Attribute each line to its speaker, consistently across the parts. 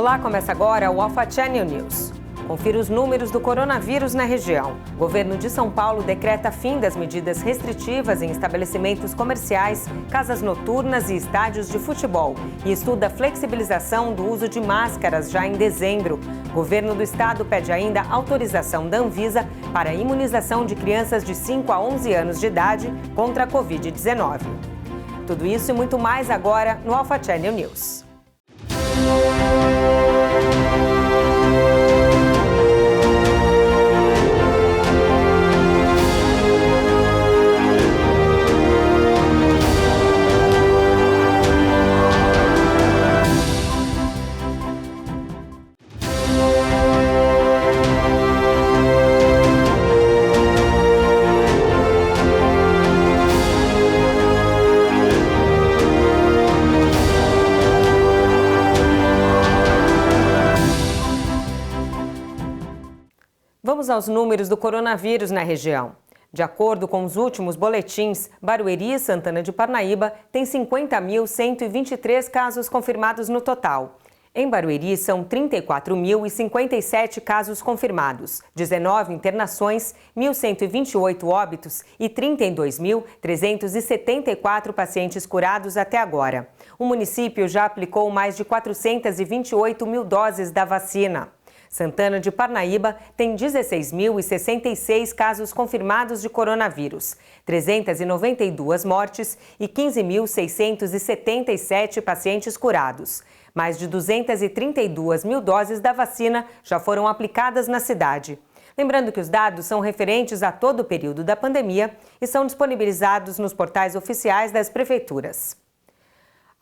Speaker 1: Olá, começa agora o Alpha Channel News. Confira os números do coronavírus na região. O governo de São Paulo decreta fim das medidas restritivas em estabelecimentos comerciais, casas noturnas e estádios de futebol e estuda a flexibilização do uso de máscaras já em dezembro. O governo do estado pede ainda autorização da Anvisa para a imunização de crianças de 5 a 11 anos de idade contra a Covid-19. Tudo isso e muito mais agora no Alpha Channel News. Vamos aos números do coronavírus na região. De acordo com os últimos boletins, Barueri e Santana de Parnaíba têm 50.123 casos confirmados no total. Em Barueri, são 34.057 casos confirmados, 19 internações, 1.128 óbitos e 32.374 pacientes curados até agora. O município já aplicou mais de 428 mil doses da vacina. Santana de Parnaíba tem 16.066 casos confirmados de coronavírus, 392 mortes e 15.677 pacientes curados. Mais de 232 mil doses da vacina já foram aplicadas na cidade. Lembrando que os dados são referentes a todo o período da pandemia e são disponibilizados nos portais oficiais das prefeituras.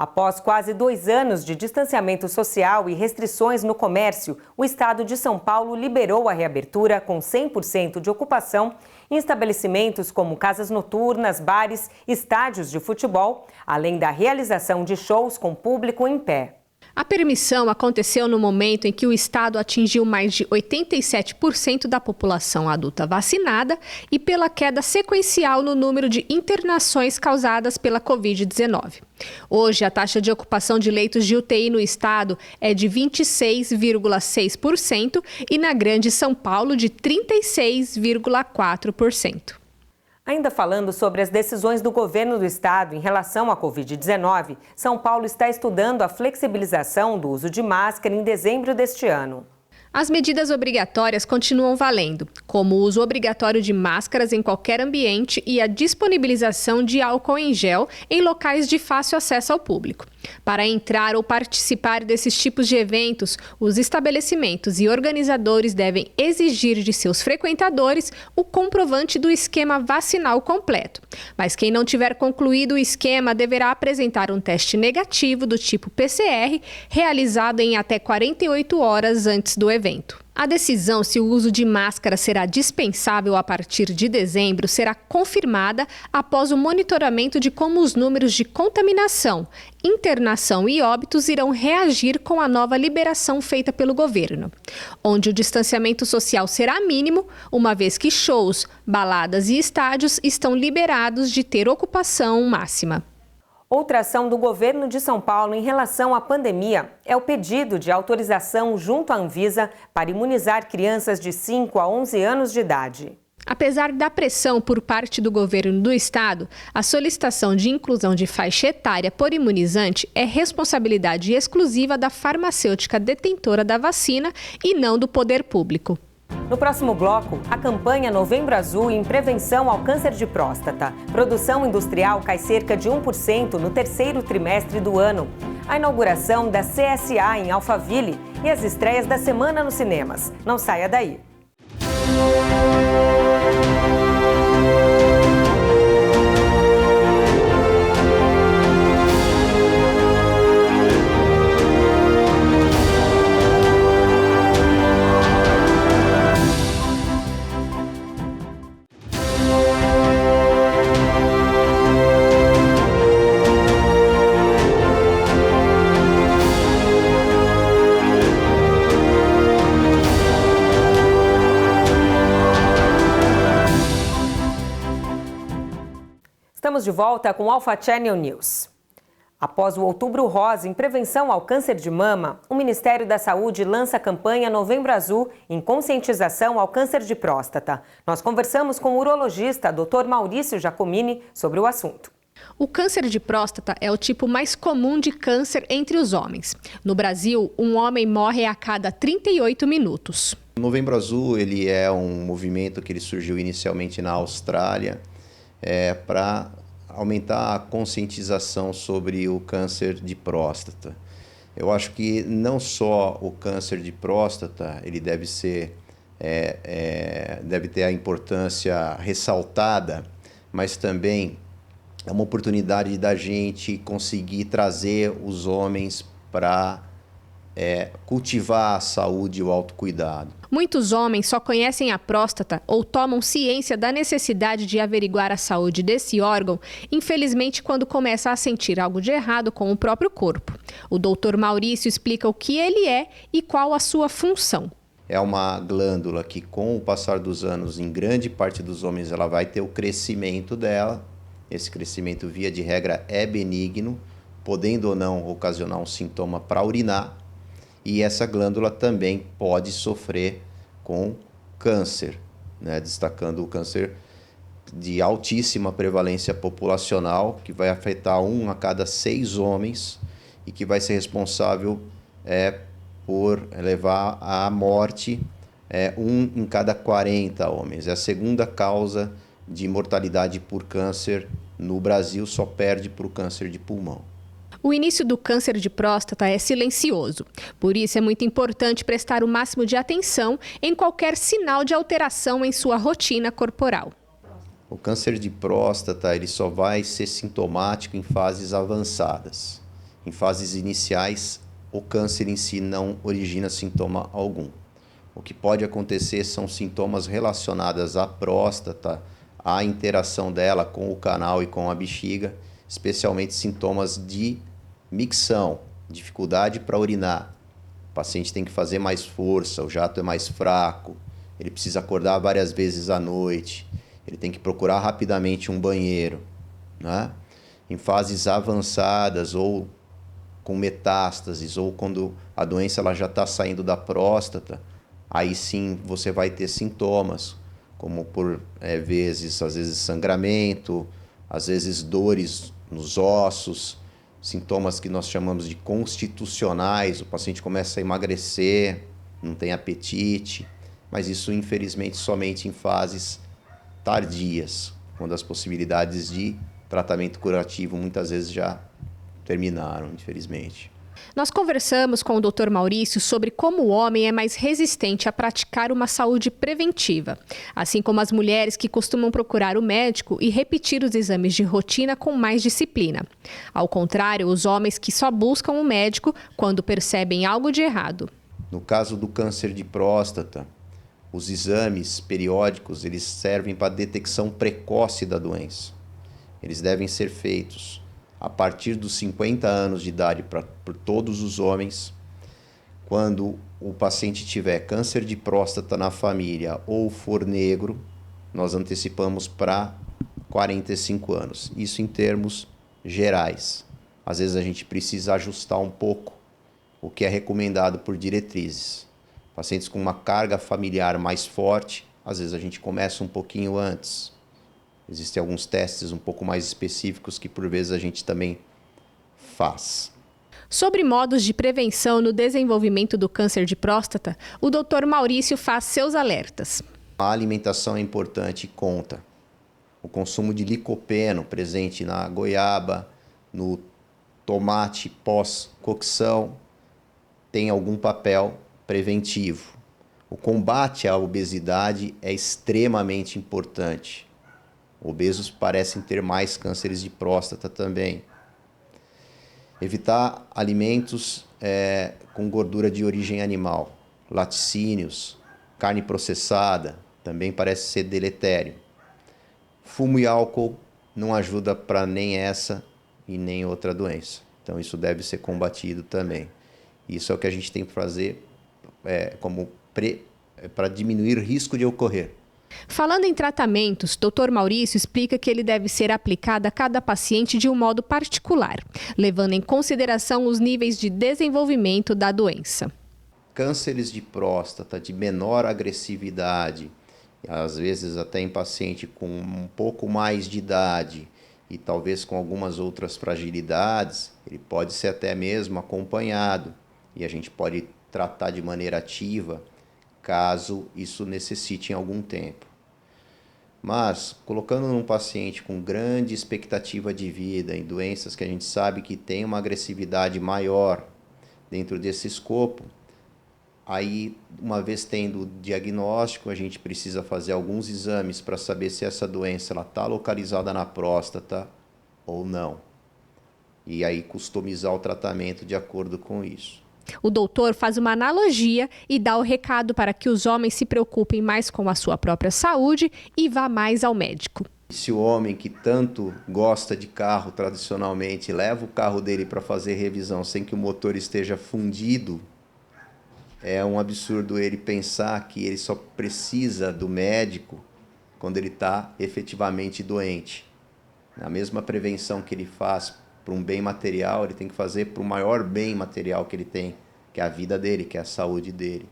Speaker 1: Após quase 2 anos de distanciamento social e restrições no comércio, o estado de São Paulo liberou a reabertura com 100% de ocupação em estabelecimentos como casas noturnas, bares, estádios de futebol, além da realização de shows com público em pé.
Speaker 2: A permissão aconteceu no momento em que o estado atingiu mais de 87% da população adulta vacinada e pela queda sequencial no número de internações causadas pela Covid-19. Hoje, a taxa de ocupação de leitos de UTI no estado é de 26,6% e na Grande São Paulo de 36,4%.
Speaker 1: Ainda falando sobre as decisões do governo do estado em relação à Covid-19, São Paulo está estudando a flexibilização do uso de máscara em dezembro deste ano.
Speaker 2: As medidas obrigatórias continuam valendo, como o uso obrigatório de máscaras em qualquer ambiente e a disponibilização de álcool em gel em locais de fácil acesso ao público. Para entrar ou participar desses tipos de eventos, os estabelecimentos e organizadores devem exigir de seus frequentadores o comprovante do esquema vacinal completo. Mas quem não tiver concluído o esquema deverá apresentar um teste negativo do tipo PCR, realizado em até 48 horas antes do evento. A decisão se o uso de máscara será dispensável a partir de dezembro será confirmada após o monitoramento de como os números de contaminação, internação e óbitos irão reagir com a nova liberação feita pelo governo, onde o distanciamento social será mínimo, uma vez que shows, baladas e estádios estão liberados de ter ocupação máxima.
Speaker 1: Outra ação do governo de São Paulo em relação à pandemia é o pedido de autorização junto à Anvisa para imunizar crianças de 5 a 11 anos de idade.
Speaker 2: Apesar da pressão por parte do governo do estado, a solicitação de inclusão de faixa etária por imunizante é responsabilidade exclusiva da farmacêutica detentora da vacina e não do poder público.
Speaker 1: No próximo bloco, a campanha Novembro Azul em prevenção ao câncer de próstata. Produção industrial cai cerca de 1% no terceiro trimestre do ano. A inauguração da CSA em Alphaville e as estreias da semana nos cinemas. Não saia daí. Estamos de volta com o Alpha Channel News. Após o Outubro Rosa em prevenção ao câncer de mama, o Ministério da Saúde lança a campanha Novembro Azul em conscientização ao câncer de próstata. Nós conversamos com o urologista Dr. Maurício Giacomini sobre o assunto.
Speaker 2: O câncer de próstata é o tipo mais comum de câncer entre os homens. No Brasil, um homem morre a cada 38 minutos.
Speaker 3: O Novembro Azul ele é um movimento que ele surgiu inicialmente na Austrália para aumentar a conscientização sobre o câncer de próstata. Eu acho que não só o câncer de próstata ele deve ter a importância ressaltada, mas também é uma oportunidade da gente conseguir trazer os homens para cultivar a saúde e o autocuidado.
Speaker 2: Muitos homens só conhecem a próstata ou tomam ciência da necessidade de averiguar a saúde desse órgão, infelizmente, quando começa a sentir algo de errado com o próprio corpo. O Dr. Maurício explica o que ele é e qual a sua função.
Speaker 3: É uma glândula que, com o passar dos anos, em grande parte dos homens, ela vai ter o crescimento dela. Esse crescimento, via de regra, é benigno, podendo ou não ocasionar um sintoma para urinar. E essa glândula também pode sofrer com câncer, né? Destacando o câncer de altíssima prevalência populacional, que vai afetar 1 a cada 6 homens e que vai ser responsável por levar à morte 1 em cada 40 homens. É a segunda causa de mortalidade por câncer no Brasil, só perde para o câncer de pulmão.
Speaker 2: O início do câncer de próstata é silencioso. Por isso, é muito importante prestar o máximo de atenção em qualquer sinal de alteração em sua rotina corporal.
Speaker 3: O câncer de próstata ele só vai ser sintomático em fases avançadas. Em fases iniciais, o câncer em si não origina sintoma algum. O que pode acontecer são sintomas relacionados à próstata, à interação dela com o canal e com a bexiga, especialmente sintomas de micção, dificuldade para urinar. O paciente tem que fazer mais força, o jato é mais fraco, ele precisa acordar várias vezes à noite, ele tem que procurar rapidamente um banheiro, né? Em fases avançadas ou com metástases ou quando a doença ela já está saindo da próstata, aí sim você vai ter sintomas, como por às vezes sangramento, às vezes dores nos ossos, sintomas que nós chamamos de constitucionais, o paciente começa a emagrecer, não tem apetite, mas isso infelizmente somente em fases tardias, quando as possibilidades de tratamento curativo muitas vezes já terminaram, infelizmente.
Speaker 2: Nós conversamos com o Dr. Maurício sobre como o homem é mais resistente a praticar uma saúde preventiva, assim como as mulheres que costumam procurar o médico e repetir os exames de rotina com mais disciplina. Ao contrário, os homens que só buscam o médico quando percebem algo de errado.
Speaker 3: No caso do câncer de próstata, os exames periódicos eles servem para a detecção precoce da doença. Eles devem ser feitos a partir dos 50 anos de idade por todos os homens. Quando o paciente tiver câncer de próstata na família ou for negro, nós antecipamos para 45 anos. Isso em termos gerais. Às vezes a gente precisa ajustar um pouco o que é recomendado por diretrizes. Pacientes com uma carga familiar mais forte, às vezes a gente começa um pouquinho antes. Existem alguns testes um pouco mais específicos que por vezes a gente também faz.
Speaker 2: Sobre modos de prevenção no desenvolvimento do câncer de próstata, o Dr. Maurício faz seus alertas.
Speaker 3: A alimentação é importante e conta. O consumo de licopeno presente na goiaba, no tomate pós-cocção, tem algum papel preventivo. O combate à obesidade é extremamente importante. Obesos parecem ter mais cânceres de próstata também. Evitar alimentos com gordura de origem animal, laticínios, carne processada, também parece ser deletério. Fumo e álcool não ajuda para nem essa e nem outra doença. Então isso deve ser combatido também. Isso é o que a gente tem que fazer para diminuir o risco de ocorrer.
Speaker 2: Falando em tratamentos, Dr. Maurício explica que ele deve ser aplicado a cada paciente de um modo particular, levando em consideração os níveis de desenvolvimento da doença.
Speaker 3: Cânceres de próstata de menor agressividade, às vezes até em paciente com um pouco mais de idade e talvez com algumas outras fragilidades, ele pode ser até mesmo acompanhado e a gente pode tratar de maneira ativa caso isso necessite em algum tempo. Mas, colocando num paciente com grande expectativa de vida, em doenças que a gente sabe que tem uma agressividade maior dentro desse escopo, aí, uma vez tendo o diagnóstico, a gente precisa fazer alguns exames para saber se essa doença está localizada na próstata ou não. E aí, customizar o tratamento de acordo com isso.
Speaker 2: O doutor faz uma analogia e dá o recado para que os homens se preocupem mais com a sua própria saúde e vá mais ao médico.
Speaker 3: Se o homem que tanto gosta de carro tradicionalmente leva o carro dele para fazer revisão sem que o motor esteja fundido, é um absurdo ele pensar que ele só precisa do médico quando ele está efetivamente doente. A mesma prevenção que ele faz para um bem material, ele tem que fazer para o maior bem material que ele tem, que é a vida dele, que é a saúde dele.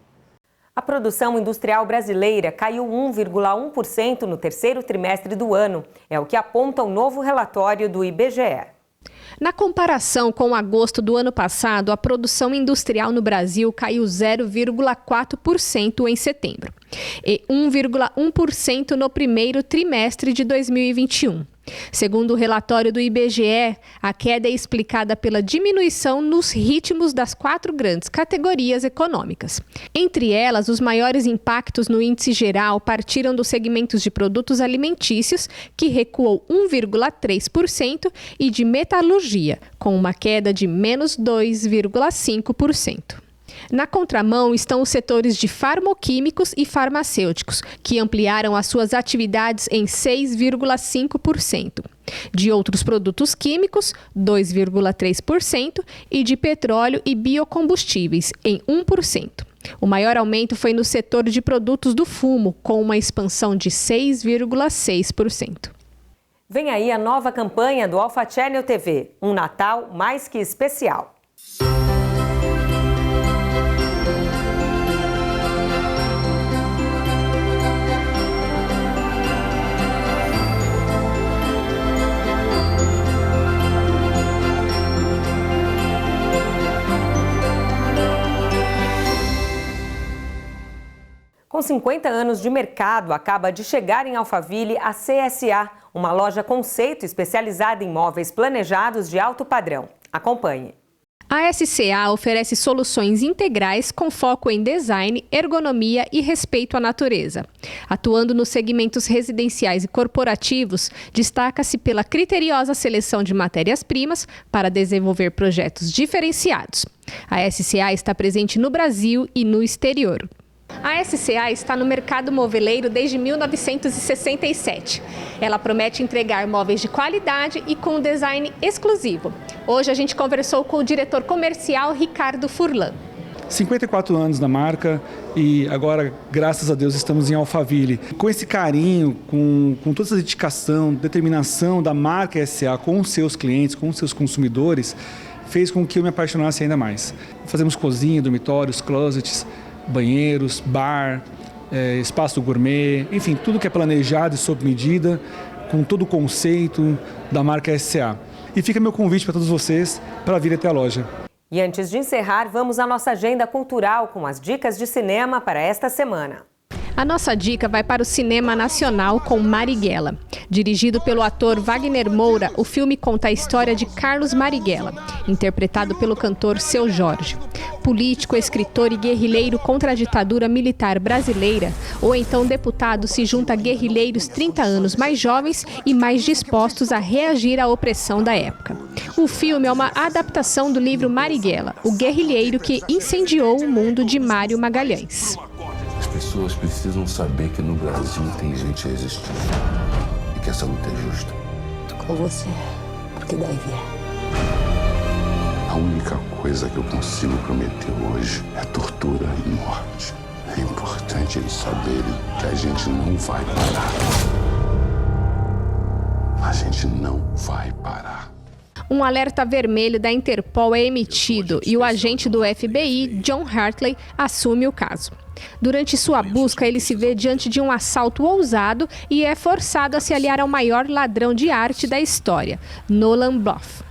Speaker 1: A produção industrial brasileira caiu 1,1% no terceiro trimestre do ano. É o que aponta o novo relatório do IBGE.
Speaker 2: Na comparação com agosto do ano passado, a produção industrial no Brasil caiu 0,4% em setembro e 1,1% no primeiro trimestre de 2021. Segundo o relatório do IBGE, a queda é explicada pela diminuição nos ritmos das 4 grandes categorias econômicas. Entre elas, os maiores impactos no índice geral partiram dos segmentos de produtos alimentícios, que recuou 1,3%, e de metalurgia, com uma queda de menos 2,5%. Na contramão estão os setores de farmoquímicos e farmacêuticos, que ampliaram as suas atividades em 6,5%. De outros produtos químicos, 2,3%, e de petróleo e biocombustíveis, em 1%. O maior aumento foi no setor de produtos do fumo, com uma expansão de 6,6%.
Speaker 1: Vem aí a nova campanha do Alpha Channel TV, um Natal mais que especial. Com 50 anos de mercado, acaba de chegar em Alphaville a CSA, uma loja conceito especializada em móveis planejados de alto padrão. Acompanhe.
Speaker 2: A SCA oferece soluções integrais com foco em design, ergonomia e respeito à natureza. Atuando nos segmentos residenciais e corporativos, destaca-se pela criteriosa seleção de matérias-primas para desenvolver projetos diferenciados. A SCA está presente no Brasil e no exterior. A SCA está no mercado moveleiro desde 1967. Ela promete entregar móveis de qualidade e com design exclusivo. Hoje a gente conversou com o diretor comercial Ricardo Furlan.
Speaker 4: 54 anos na marca e agora, graças a Deus, estamos em Alphaville. Com esse carinho, com toda essa dedicação, determinação da marca SCA com os seus clientes, com os seus consumidores, fez com que eu me apaixonasse ainda mais. Fazemos cozinha, dormitórios, closets, banheiros, bar, espaço gourmet, enfim, tudo que é planejado e sob medida, com todo o conceito da marca SCA. E fica meu convite para todos vocês para vir até a loja.
Speaker 1: E antes de encerrar, vamos à nossa agenda cultural com as dicas de cinema para esta semana.
Speaker 2: A nossa dica vai para o cinema nacional com Marighella. Dirigido pelo ator Wagner Moura, o filme conta a história de Carlos Marighella, interpretado pelo cantor Seu Jorge. Político, escritor e guerrilheiro contra a ditadura militar brasileira, o então deputado se junta a guerrilheiros 30 anos mais jovens e mais dispostos a reagir à opressão da época. O filme é uma adaptação do livro Marighella, o guerrilheiro que incendiou o mundo, de Mário Magalhães.
Speaker 5: As pessoas precisam saber que no Brasil tem gente resistindo e que essa luta é justa.
Speaker 6: Tô com você, porque daí vier.
Speaker 5: A única coisa que eu consigo prometer hoje é tortura e morte. É importante eles saberem que a gente não vai parar. A gente não vai parar.
Speaker 2: Um alerta vermelho da Interpol é emitido e o agente do FBI, John Hartley, assume o caso. Durante sua busca, ele se vê diante de um assalto ousado e é forçado a se aliar ao maior ladrão de arte da história, Nolan Bloff,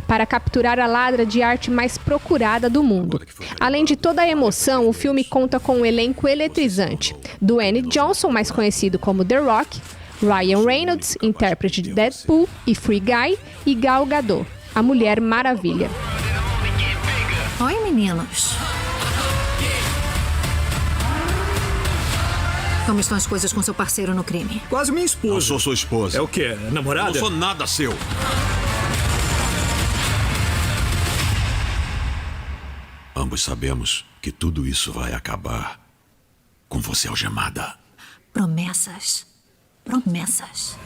Speaker 2: para capturar a ladra de arte mais procurada do mundo. Além de toda a emoção, o filme conta com um elenco eletrizante. Dwayne Johnson, mais conhecido como The Rock, Ryan Reynolds, intérprete de Deadpool e Free Guy, e Gal Gadot, a Mulher Maravilha.
Speaker 7: Oi, meninos. Como estão as coisas com seu parceiro no crime?
Speaker 8: Quase minha esposa.
Speaker 9: Eu sou sua esposa.
Speaker 8: É o quê? Namorada?
Speaker 9: Eu não sou nada seu. Ambos sabemos que tudo isso vai acabar com você algemada.
Speaker 7: Promessas. Promessas.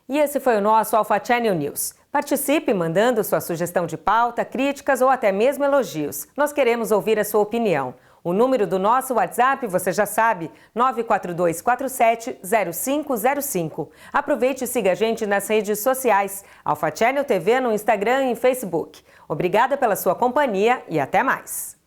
Speaker 1: E esse foi o nosso Alpha Channel News. Participe mandando sua sugestão de pauta, críticas ou até mesmo elogios. Nós queremos ouvir a sua opinião. O número do nosso WhatsApp, você já sabe, 942470505. Aproveite e siga a gente nas redes sociais, Alpha Channel TV no Instagram e Facebook. Obrigada pela sua companhia e até mais.